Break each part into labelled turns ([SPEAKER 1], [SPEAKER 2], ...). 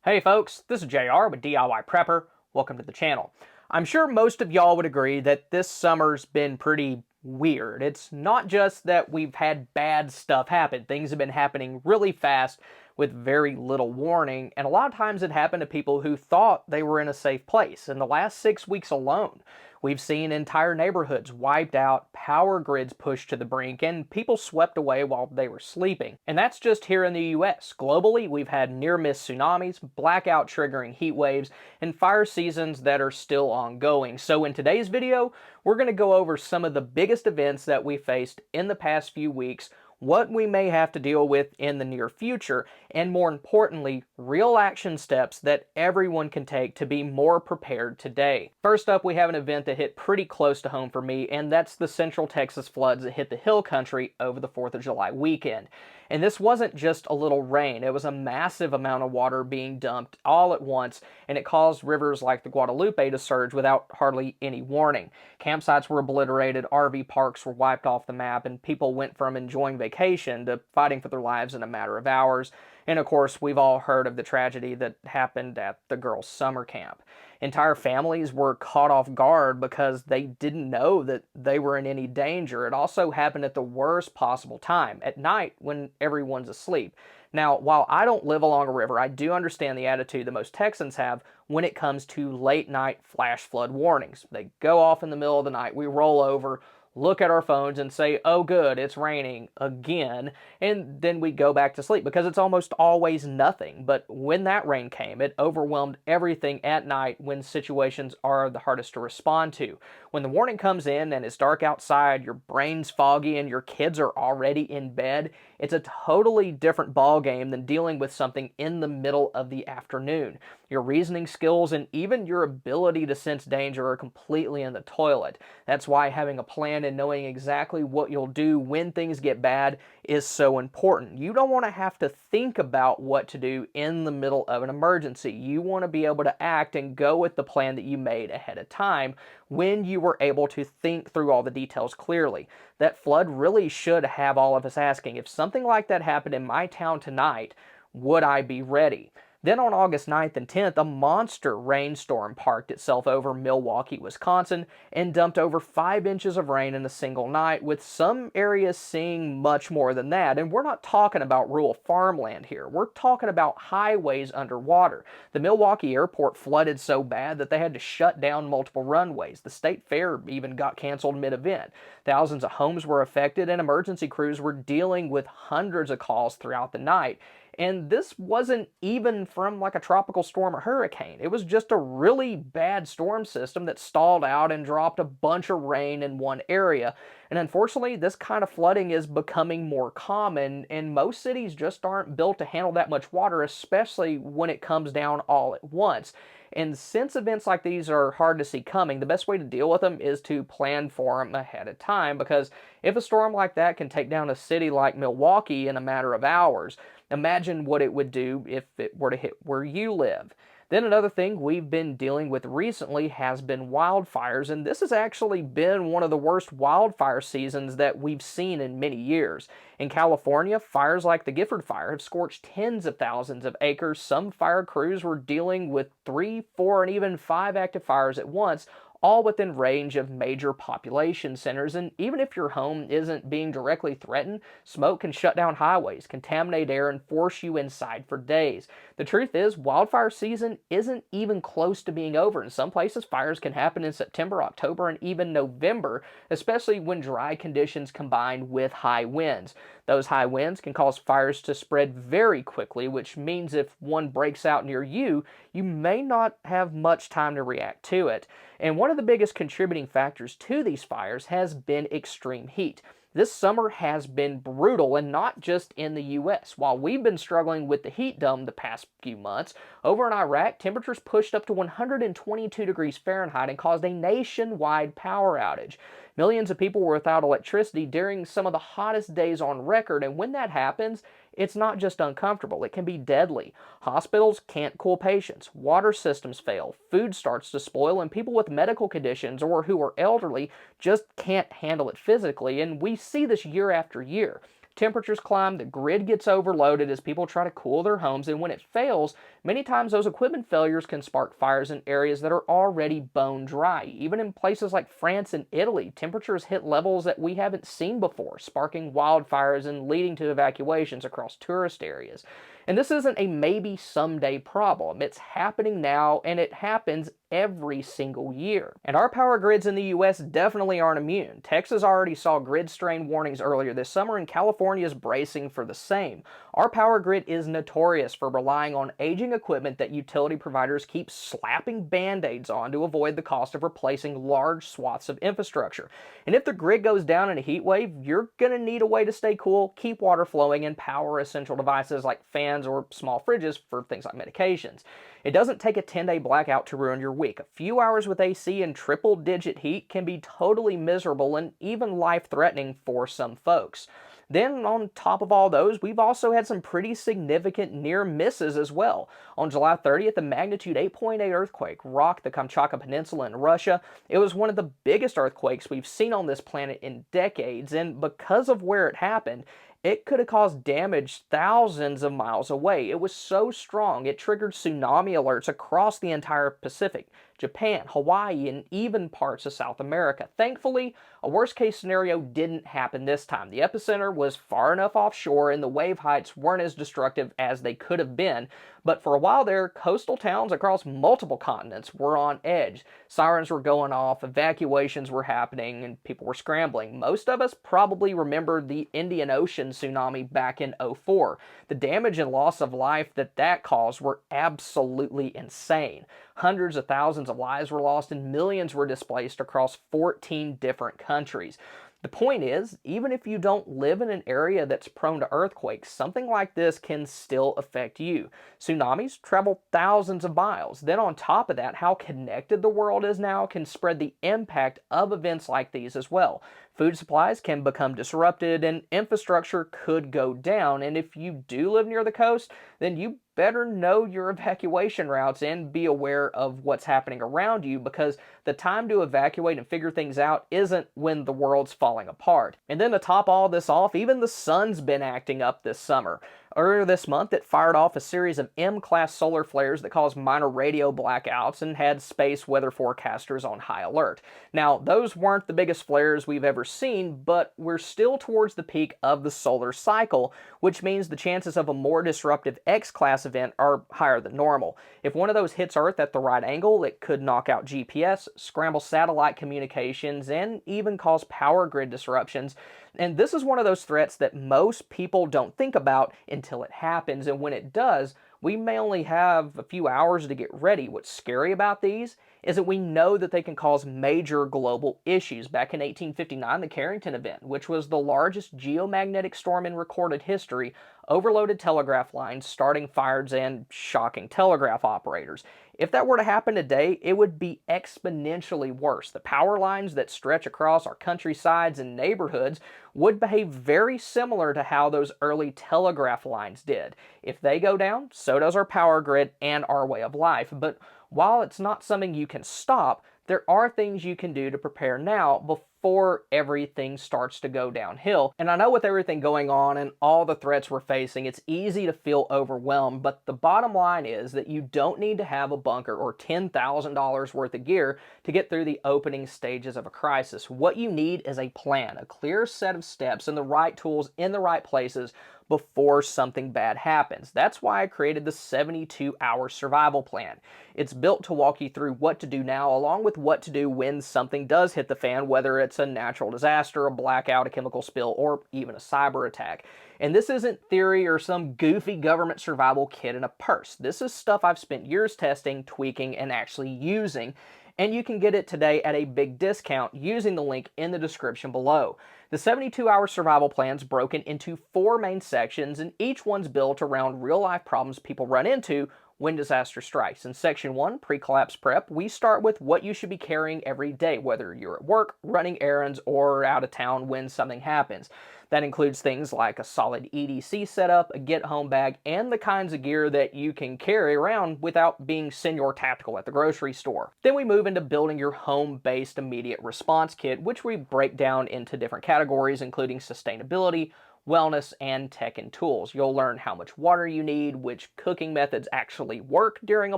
[SPEAKER 1] Hey folks, this is JR with DIY Prepper. Welcome to the channel. I'm sure most of y'all would agree that this summer's been pretty weird. It's not just that we've had bad stuff happen. Things have been happening really fast with very little warning, and a lot of times it happened to people who thought they were in a safe place. In the last 6 weeks alone, we've seen entire neighborhoods wiped out, power grids pushed to the brink, and people swept away while they were sleeping. And that's just here in the US. Globally, we've had near-miss tsunamis, blackout triggering heat waves, and fire seasons that are still ongoing. So in today's video, we're going to go over some of the biggest events that we faced in the past few weeks, what we may have to deal with in the near future, and more importantly, real action steps that everyone can take to be more prepared today. First up, we have an event that hit pretty close to home for me, and that's the Central Texas floods that hit the Hill Country over the 4th of July weekend. And this wasn't just a little rain, it was a massive amount of water being dumped all at once, and it caused rivers like the Guadalupe to surge without hardly any warning. Campsites were obliterated, RV parks were wiped off the map, and people went from enjoying vacation to fighting for their lives in a matter of hours. And of course, we've all heard of the tragedy that happened at the girls' summer camp. Entire families were caught off guard because they didn't know that they were in any danger. It also happened at the worst possible time, at night when everyone's asleep. Now, while I don't live along a river, I do understand the attitude that most Texans have when it comes to late night flash flood warnings. They go off in the middle of the night, we roll over, look at our phones and say, oh good, it's raining again, and then we go back to sleep because it's almost always nothing. But when that rain came, it overwhelmed everything at night when situations are the hardest to respond to. When the warning comes in and it's dark outside, your brain's foggy, and your kids are already in bed, it's a totally different ball game than dealing with something in the middle of the afternoon. Your reasoning skills and even your ability to sense danger are completely in the toilet. That's why having a plan and knowing exactly what you'll do when things get bad is so important. You don't want to have to think about what to do in the middle of an emergency. You want to be able to act and go with the plan that you made ahead of time when you were able to think through all the details clearly. That flood really should have all of us asking, if something like that happened in my town tonight, would I be ready? Then on August 9th and 10th, a monster rainstorm parked itself over Milwaukee, Wisconsin, and dumped over 5 inches of rain in a single night, with some areas seeing much more than that. And we're not talking about rural farmland here. We're talking about highways underwater. The Milwaukee airport flooded so bad that they had to shut down multiple runways. The state fair even got canceled mid-event. Thousands of homes were affected, and emergency crews were dealing with hundreds of calls throughout the night. And this wasn't even from like a tropical storm or hurricane. It was just a really bad storm system that stalled out and dropped a bunch of rain in one area. And unfortunately, this kind of flooding is becoming more common, and most cities just aren't built to handle that much water, especially when it comes down all at once. And since events like these are hard to see coming, the best way to deal with them is to plan for them ahead of time, because if a storm like that can take down a city like Milwaukee in a matter of hours, imagine what it would do if it were to hit where you live. Then another thing we've been dealing with recently has been wildfires, and this has actually been one of the worst wildfire seasons that we've seen in many years. In California, fires like the Gifford Fire have scorched tens of thousands of acres. Some fire crews were dealing with 3, 4, and even 5 active fires at once, all within range of major population centers. And even if your home isn't being directly threatened, smoke can shut down highways, contaminate air, and force you inside for days. The truth is, wildfire season isn't even close to being over. In some places, fires can happen in September, October, and even November, especially when dry conditions combine with high winds. Those high winds can cause fires to spread very quickly, which means if one breaks out near you, you may not have much time to react to it. And one of the biggest contributing factors to these fires has been extreme heat. This summer has been brutal, and not just in the US. While we've been struggling with the heat dome the past few months, over in Iraq, temperatures pushed up to 122 degrees Fahrenheit and caused a nationwide power outage. Millions of people were without electricity during some of the hottest days on record, and when that happens, it's not just uncomfortable, it can be deadly. Hospitals can't cool patients, water systems fail, food starts to spoil, and people with medical conditions or who are elderly just can't handle it physically, and we see this year after year. temperatures climb, the grid gets overloaded as people try to cool their homes, and when it fails, many times those equipment failures can spark fires in areas that are already bone dry. Even in places like France and Italy, temperatures hit levels that we haven't seen before, sparking wildfires and leading to evacuations across tourist areas. And this isn't a maybe someday problem. It's happening now, and it happens every single year. And our power grids in the US definitely aren't immune. Texas already saw grid strain warnings earlier this summer, and California is bracing for the same. Our power grid is notorious for relying on aging equipment that utility providers keep slapping band-aids on to avoid the cost of replacing large swaths of infrastructure. And if the grid goes down in a heat wave, you're going to need a way to stay cool, keep water flowing, and power essential devices like fans or small fridges for things like medications. It doesn't take a 10-day blackout to ruin your week. A few hours with AC and triple-digit heat can be totally miserable and even life-threatening for some folks. Then, on top of all those, we've also had some pretty significant near misses as well. On July 30th, a magnitude 8.8 earthquake rocked the Kamchatka Peninsula in Russia. It was one of the biggest earthquakes we've seen on this planet in decades, and because of where it happened, it could have caused damage thousands of miles away. It was so strong, it triggered tsunami alerts across the entire Pacific, Japan, Hawaii, and even parts of South America. Thankfully, a worst-case scenario didn't happen this time. The epicenter was far enough offshore and the wave heights weren't as destructive as they could have been, but for a while there, coastal towns across multiple continents were on edge. Sirens were going off, evacuations were happening, and people were scrambling. Most of us probably remember the Indian Ocean tsunami back in '04. The damage and loss of life that caused were absolutely insane. Hundreds of thousands of lives were lost and millions were displaced across 14 different countries. The point is, even if you don't live in an area that's prone to earthquakes, something like this can still affect you. Tsunamis travel thousands of miles. Then on top of that, how connected the world is now can spread the impact of events like these as well. Food supplies can become disrupted and infrastructure could go down. And if you do live near the coast, then you better know your evacuation routes and be aware of what's happening around you, because the time to evacuate and figure things out isn't when the world's falling apart. And then to top all this off, even the sun's been acting up this summer. Earlier this month, it fired off a series of M-class solar flares that caused minor radio blackouts and had space weather forecasters on high alert. Now, those weren't the biggest flares we've ever seen, but we're still towards the peak of the solar cycle, which means the chances of a more disruptive X-class event are higher than normal. If one of those hits Earth at the right angle, it could knock out GPS, scramble satellite communications, and even cause power grid disruptions. And this is one of those threats that most people don't think about until it happens, and when it does, we may only have a few hours to get ready. What's scary about these is that we know that they can cause major global issues. Back in 1859, the Carrington event, which was the largest geomagnetic storm in recorded history, overloaded telegraph lines, starting fires and shocking telegraph operators. If that were to happen today, it would be exponentially worse. The power lines that stretch across our countrysides and neighborhoods would behave very similar to how those early telegraph lines did. If they go down, so does our power grid and our way of life. But while it's not something you can stop, there are things you can do to prepare now before everything starts to go downhill. And I know with everything going on and all the threats we're facing, it's easy to feel overwhelmed, but the bottom line is that you don't need to have a bunker or $10,000 worth of gear to get through the opening stages of a crisis. What you need is a plan, a clear set of steps, and the right tools in the right places before something bad happens. That's why I created the 72-hour survival plan. It's built to walk you through what to do now, along with what to do when something does hit the fan, whether it's a natural disaster, a blackout, a chemical spill, or even a cyber attack. And this isn't theory or some goofy government survival kit in a purse. This is stuff I've spent years testing, tweaking, and actually using. And you can get it today at a big discount using the link in the description below. The 72-hour survival plan's broken into 4 main sections, and each one's built around real-life problems people run into when disaster strikes. In Section 1, Pre-Collapse Prep, we start with what you should be carrying every day, whether you're at work, running errands, or out of town when something happens. That includes things like a solid EDC setup, a get-home bag, and the kinds of gear that you can carry around without being senior tactical at the grocery store. Then we move into building your home-based immediate response kit, which we break down into different categories, including sustainability, wellness, and tech and tools. You'll learn how much water you need, which cooking methods actually work during a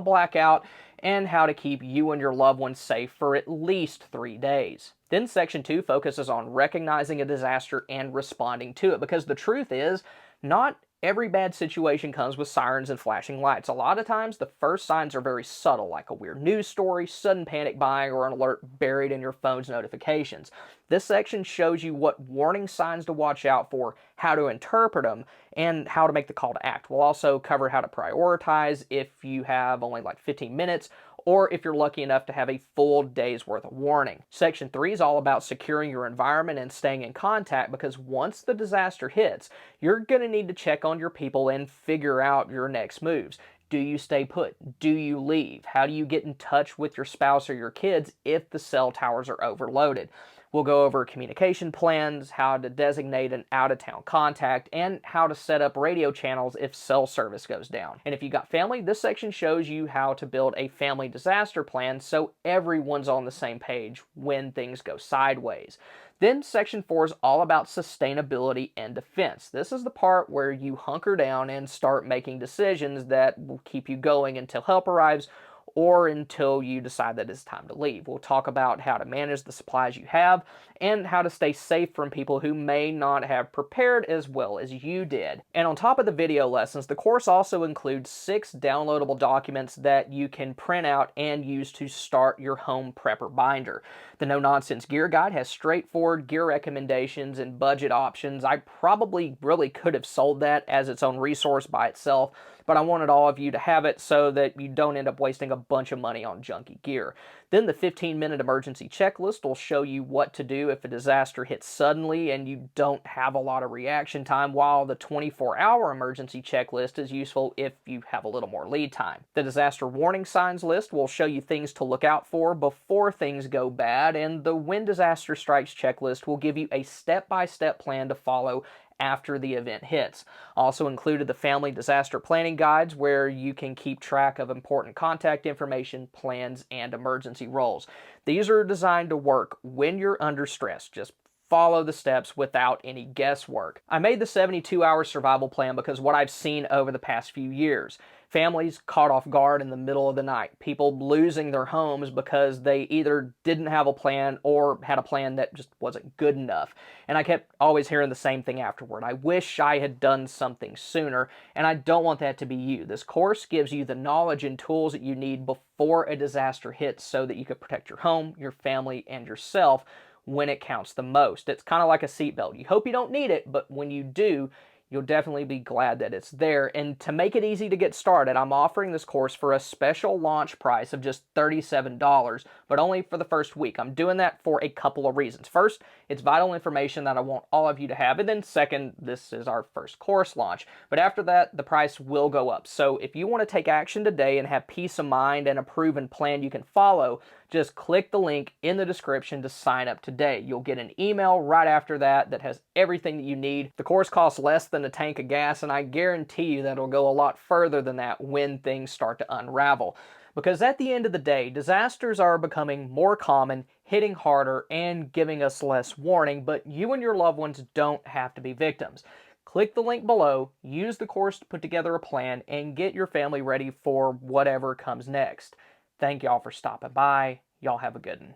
[SPEAKER 1] blackout, and how to keep you and your loved ones safe for at least 3 days. Then Section 2 focuses on recognizing a disaster and responding to it, because the truth is, not every bad situation comes with sirens and flashing lights. A lot of times, the first signs are very subtle, like a weird news story, sudden panic buying, or an alert buried in your phone's notifications. This section shows you what warning signs to watch out for, how to interpret them, and how to make the call to act. We'll also cover how to prioritize if you have only like 15 minutes, or if you're lucky enough to have a full day's worth of warning. Section 3 is all about securing your environment and staying in contact, because once the disaster hits, you're going to need to check on your people and figure out your next moves. Do you stay put? Do you leave? How do you get in touch with your spouse or your kids if the cell towers are overloaded? We'll go over communication plans, how to designate an out-of-town contact, and how to set up radio channels if cell service goes down. And if you got family, this section shows you how to build a family disaster plan so everyone's on the same page when things go sideways. Then Section 4 is all about sustainability and defense. This is the part where you hunker down and start making decisions that will keep you going until help arrives, or until you decide that it's time to leave. We'll talk about how to manage the supplies you have and how to stay safe from people who may not have prepared as well as you did. And on top of the video lessons, the course also includes 6 downloadable documents that you can print out and use to start your home prepper binder. The No Nonsense Gear Guide has straightforward gear recommendations and budget options. I probably really could have sold that as its own resource by itself, but I wanted all of you to have it so that you don't end up wasting a bunch of money on junky gear. Then the 15-minute emergency checklist will show you what to do if a disaster hits suddenly and you don't have a lot of reaction time, while the 24-hour emergency checklist is useful if you have a little more lead time. The disaster warning signs list will show you things to look out for before things go bad, and the when disaster strikes checklist will give you a step-by-step plan to follow after the event hits. Also included the family disaster planning guides, where you can keep track of important contact information, plans, and emergency roles. These are designed to work when you're under stress. Just follow the steps without any guesswork. I made the 72-hour survival plan because what I've seen over the past few years. Families caught off guard in the middle of the night. People losing their homes because they either didn't have a plan or had a plan that just wasn't good enough. And I kept always hearing the same thing afterward. I wish I had done something sooner, and I don't want that to be you. This course gives you the knowledge and tools that you need before a disaster hits so that you can protect your home, your family, and yourself when it counts the most. It's kind of like a seatbelt. You hope you don't need it, but when you do, you'll definitely be glad that it's there. And to make it easy to get started, I'm offering this course for a special launch price of just $37, but only for the first week. I'm doing that for a couple of reasons. First, it's vital information that I want all of you to have. And then second, this is our first course launch. But after that, the price will go up. So if you want to take action today and have peace of mind and a proven plan you can follow, just click the link in the description to sign up today. You'll get an email right after that has everything that you need. The course costs less than a tank of gas, and I guarantee you that it'll go a lot further than that when things start to unravel. Because at the end of the day, disasters are becoming more common, hitting harder, and giving us less warning, but you and your loved ones don't have to be victims. Click the link below, use the course to put together a plan, and get your family ready for whatever comes next. Thank y'all for stopping by. Y'all have a good one.